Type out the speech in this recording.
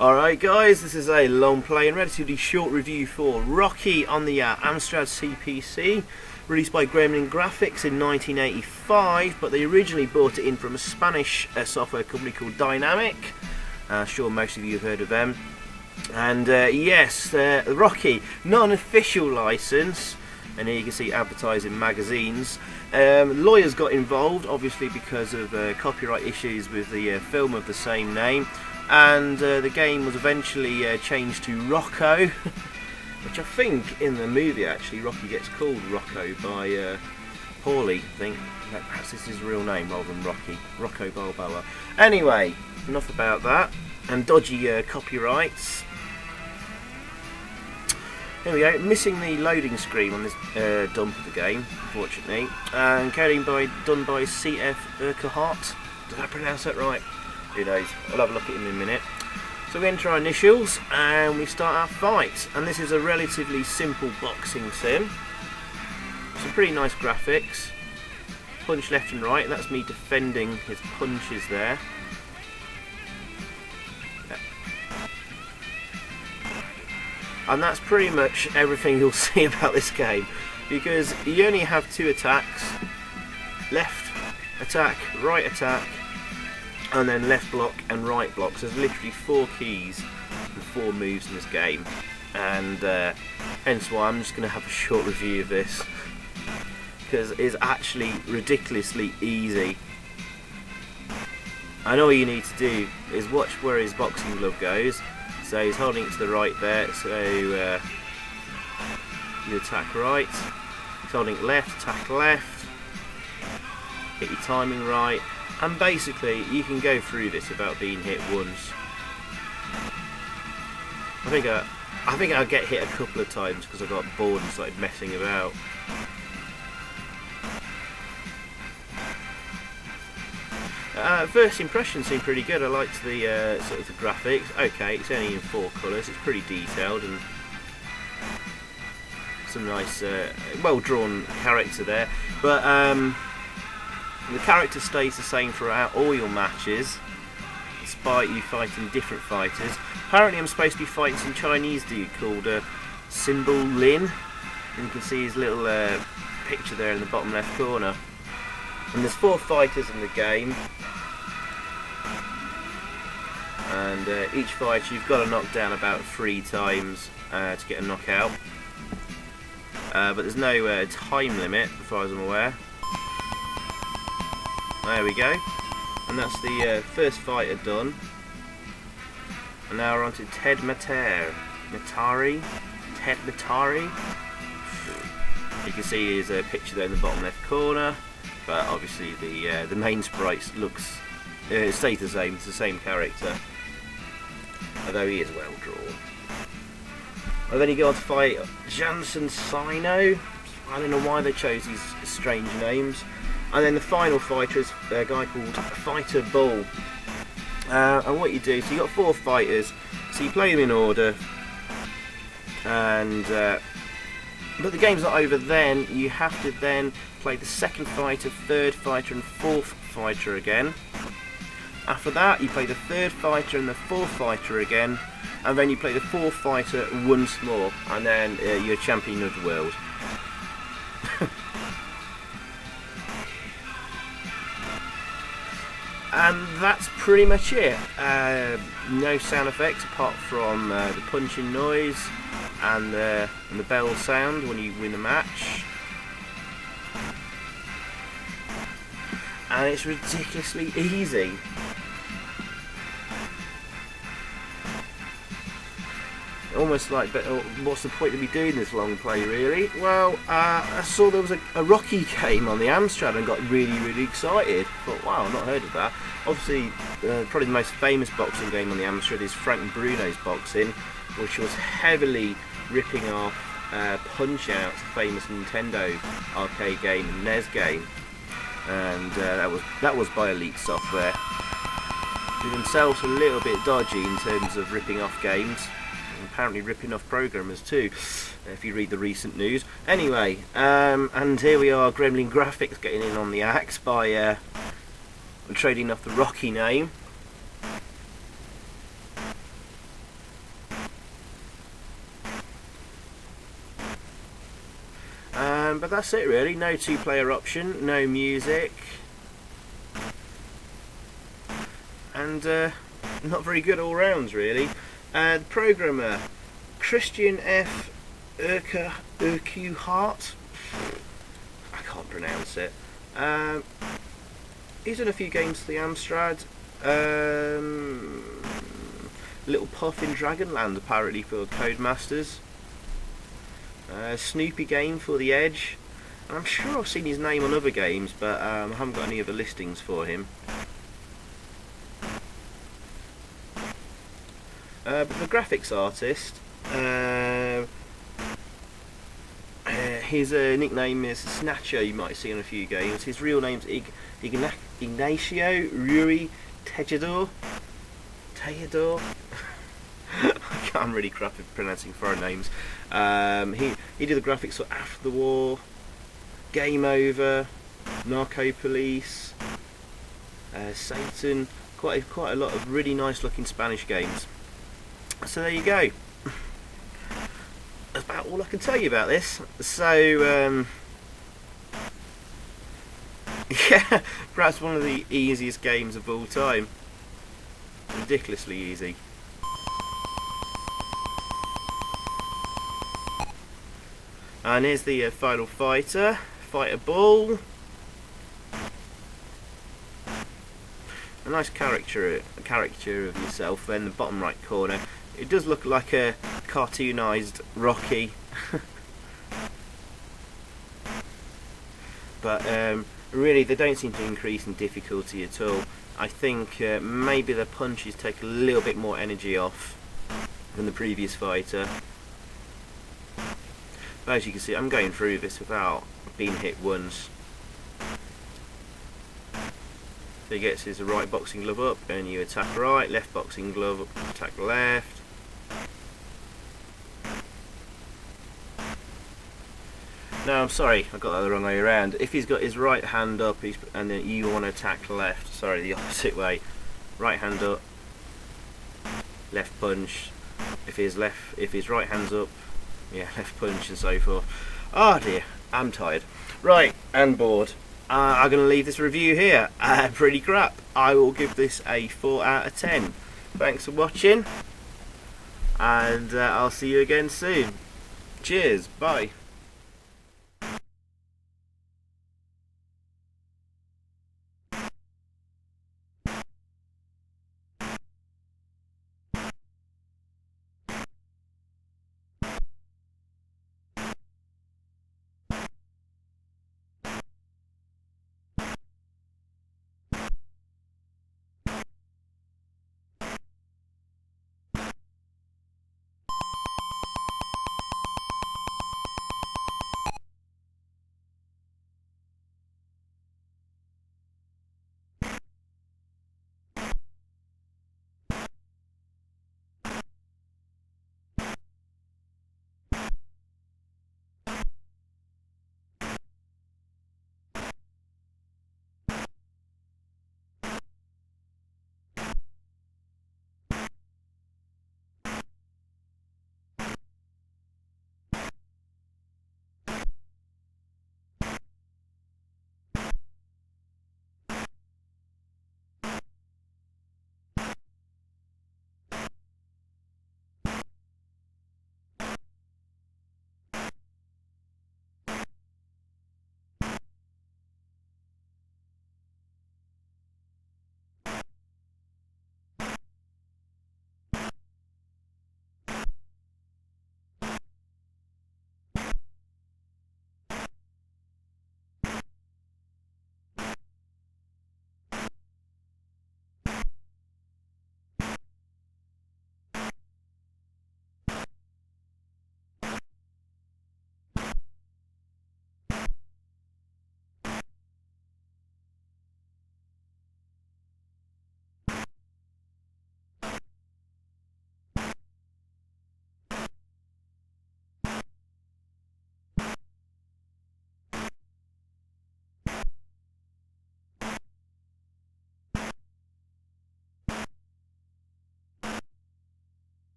Alright guys, this is a long play and relatively short review for Rocky on the Amstrad CPC, released by Gremlin Graphics in 1985, but they originally bought it in from a Spanish software company called Dynamic. Sure most of you have heard of them. And yes, Rocky, not an official license, and here you can see advertised in magazines. Lawyers got involved, obviously because of copyright issues with the film of the same name. And the game was eventually changed to Rocco, which I think in the movie actually Rocky gets called Rocco by Paulie, I think. Perhaps this is his real name rather than Rocky. Rocco Balboa. Anyway, enough about that. And dodgy copyrights. Here we go, missing the loading screen on this dump of the game, unfortunately. And done by C.F. Urquhart. Did I pronounce that right? Who knows? I'll have a look at him in a minute. So we enter our initials and we start our fight. And this is a relatively simple boxing sim. Some pretty nice graphics. Punch left and right. That's me defending his punches there. And that's pretty much everything you'll see about this game, because you only have two attacks: left attack, right attack, and then left block and right block. So there's literally 4 keys and 4 moves in this game, and hence why I'm just going to have a short review of this, because it's actually ridiculously easy. And all you need to do is watch where his boxing glove goes. So he's holding it to the right there, so you attack right. He's holding it left, attack left. Get your timing right. And basically, you can go through this without being hit once. I think I'll get hit a couple of times because I got bored and started messing about. First impressions seem pretty good. I liked the sort of the graphics. Okay, it's only in 4 colours. It's pretty detailed and some nice, well-drawn character there. But the character stays the same throughout all your matches, despite you fighting different fighters. Apparently I'm supposed to be fighting some Chinese dude called Symbol Lin, and you can see his little picture there in the bottom left corner. And there's 4 fighters in the game, and each fighter you've got to knock down about 3 times to get a knockout. But there's no time limit, as far as I'm aware. There we go, and that's the first fighter done. And now we're on to Ted Matari. Ted Matari. You can see his picture there in the bottom left corner, but obviously the main sprite stays the same. It's the same character, although he is well drawn. And then you go on to fight Jansen Sino. I don't know why they chose these strange names. And then the final fighter is a guy called Fighter Bull. And what you do, so you've got 4 fighters, so you play them in order, and but the game's not over then. You have to then play the 2nd fighter, 3rd fighter and 4th fighter again. After that you play the 3rd fighter and the 4th fighter again, and then you play the 4th fighter once more, and then you're champion of the world. And that's pretty much it. No sound effects apart from the punching noise and the bell sound when you win a match. And it's ridiculously easy. Almost like, but what's the point of me doing this long play, really? Well, I saw there was a Rocky game on the Amstrad and got really excited. Thought, wow, I've not heard of that. Obviously, probably the most famous boxing game on the Amstrad is Frank Bruno's Boxing, which was heavily ripping off Punch-Out!'s famous Nintendo arcade game and NES game, and that was by Elite Software. They themselves a little bit dodgy in terms of ripping off games. Apparently ripping off programmers too, if you read the recent news. Anyway, and here we are, Gremlin Graphics getting in on the axe by trading off the Rocky name. But that's it really. No 2-player option, no music, and not very good all rounds really. The programmer, Christian F. Urquhart. I can't pronounce it. He's done a few games for the Amstrad. Little Puff in Dragonland apparently for Codemasters. Snoopy game for the Edge. And I'm sure I've seen his name on other games, but I haven't got any other listings for him. But the graphics artist, his nickname is Snatcher, you might see on a few games. His real name's Ignacio Rui Tejedor. I'm really crap at pronouncing foreign names. He did the graphics for After the War, Game Over, Narco Police, Satan. Quite a lot of really nice looking Spanish games. So there you go. That's about all I can tell you about this. So yeah, perhaps one of the easiest games of all time. Ridiculously easy. And here's the final fighter ball. A nice caricature of yourself there in the bottom right corner. It does look like a cartoonised Rocky. But really they don't seem to increase in difficulty at all. I think maybe the punches take a little bit more energy off than the previous fighter. But as you can see, I'm going through this without being hit once. So he gets his right boxing glove up and you attack right, left boxing glove up, attack left. No, I'm sorry, I got that the wrong way around. If he's got his right hand up and then you want to attack left, sorry, the opposite way. Right hand up, left punch. If his right hand's up, yeah, left punch and so forth. Oh dear, I'm tired. Right, and bored. I'm going to leave this review here. Pretty crap. I will give this a 4 out of 10. Thanks for watching, and I'll see you again soon. Cheers, bye.